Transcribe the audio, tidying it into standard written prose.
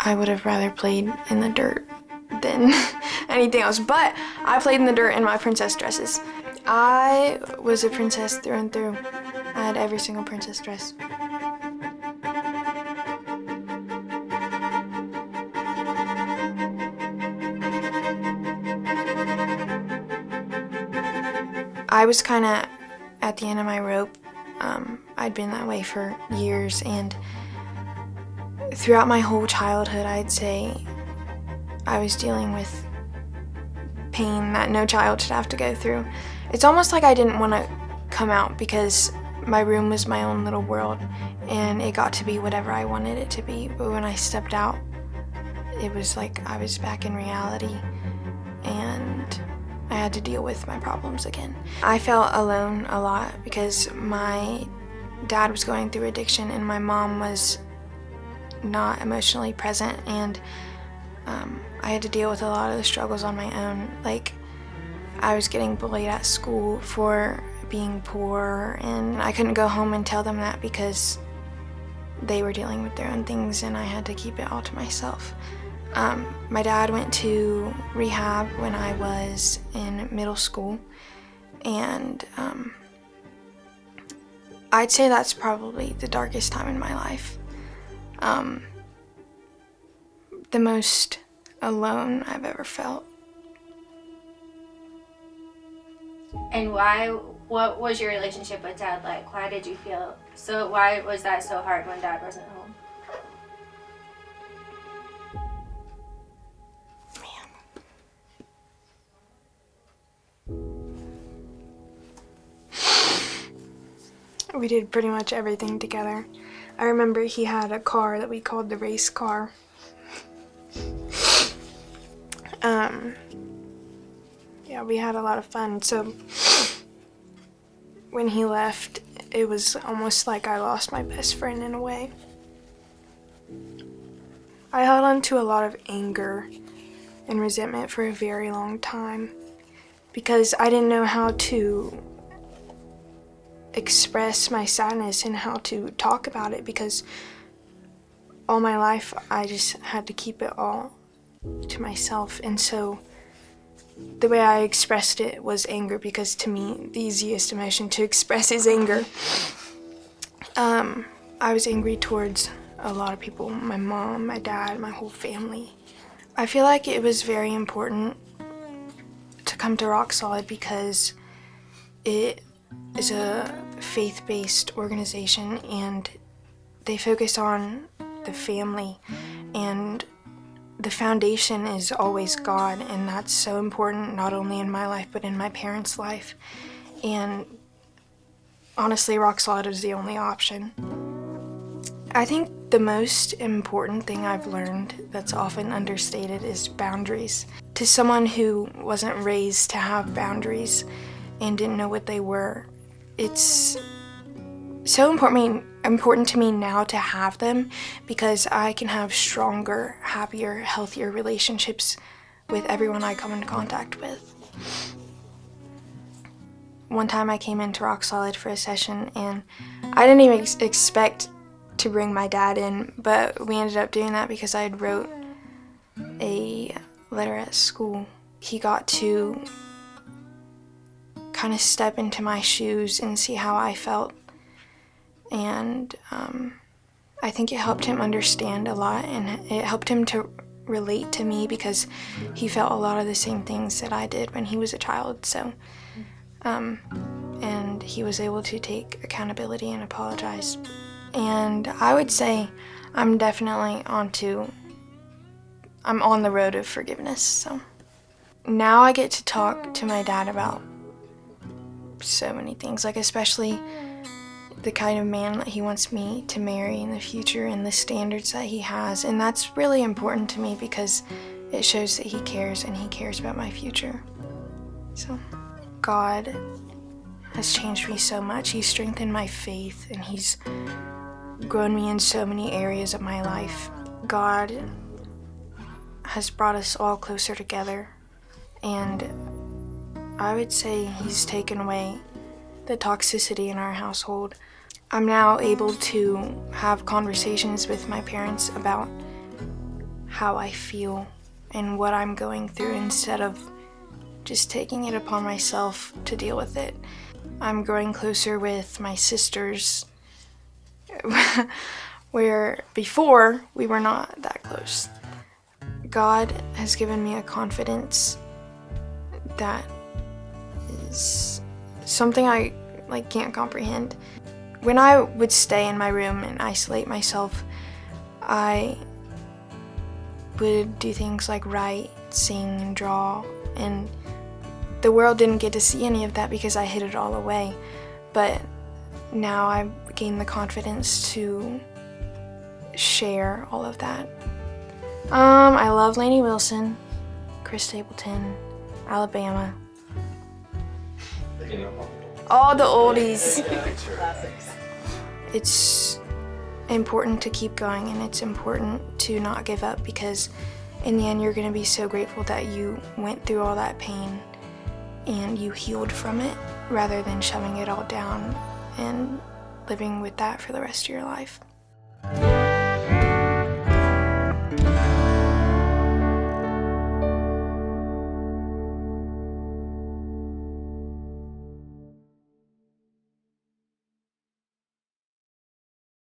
I would have rather played in the dirt than anything else, but I played in the dirt in my princess dresses. I was a princess through and through. I had every single princess dress. I was kind of at the end of my rope. I'd been that way for years, and throughout my whole childhood, I'd say I was dealing with pain that no child should have to go through. It's almost like I didn't want to come out because my room was my own little world, and it got to be whatever I wanted it to be. But when I stepped out, it was like I was back in reality, and I had to deal with my problems again. I felt alone a lot because my dad was going through addiction and my mom was not emotionally present, and I had to deal with a lot of the struggles on my own. Like, I was getting bullied at school for being poor, and I couldn't go home and tell them that because they were dealing with their own things and I had to keep it all to myself. My dad went to rehab when I was in middle school, and I'd say that's probably the darkest time in my life. The most alone I've ever felt. And what was your relationship with Dad like? Why did you feel why was that so hard when Dad wasn't home? We did pretty much everything together. I remember he had a car that we called the race car. Yeah, we had a lot of fun. So when he left, it was almost like I lost my best friend in a way. I held on to a lot of anger and resentment for a very long time because I didn't know how to express my sadness and how to talk about it, because all my life I just had to keep it all to myself. And so the way I expressed it was anger, because to me the easiest emotion to express is anger. I was angry towards a lot of people, my mom, my dad, my whole family. I feel like it was very important to come to Rock Solid because it is a faith-based organization and they focus on the family, and the foundation is always God, and that's so important not only in my life but in my parents' life. And honestly, Rock Solid is the only option. I think the most important thing I've learned that's often understated is boundaries. To someone who wasn't raised to have boundaries and didn't know what they were, it's so important to me now to have them, because I can have stronger, happier, healthier relationships with everyone I come into contact with. One time I came into Rock Solid for a session and I didn't even expect to bring my dad in, but we ended up doing that because I had wrote a letter at school. He got to kind of step into my shoes and see how I felt, and I think it helped him understand a lot, and it helped him to relate to me because he felt a lot of the same things that I did when he was a child. So and he was able to take accountability and apologize. And I would say I'm definitely on the road of forgiveness. So now I get to talk to my dad about so many things, like especially the kind of man that he wants me to marry in the future and the standards that he has. And that's really important to me because it shows that he cares, and he cares about my future. So God has changed me so much. He's strengthened my faith, and he's grown me in so many areas of my life. God has brought us all closer together, and I would say he's taken away the toxicity in our household. I'm now able to have conversations with my parents about how I feel and what I'm going through instead of just taking it upon myself to deal with it. I'm growing closer with my sisters, where before we were not that close. God has given me a confidence that is something I can't comprehend. When I would stay in my room and isolate myself, I would do things like write, sing, and draw, and the world didn't get to see any of that because I hid it all away. But now I've gained the confidence to share all of that. I love Lainey Wilson, Chris Stapleton, Alabama. All the oldies. It's important to keep going, and it's important to not give up, because in the end you're going to be so grateful that you went through all that pain and you healed from it, rather than shoving it all down and living with that for the rest of your life.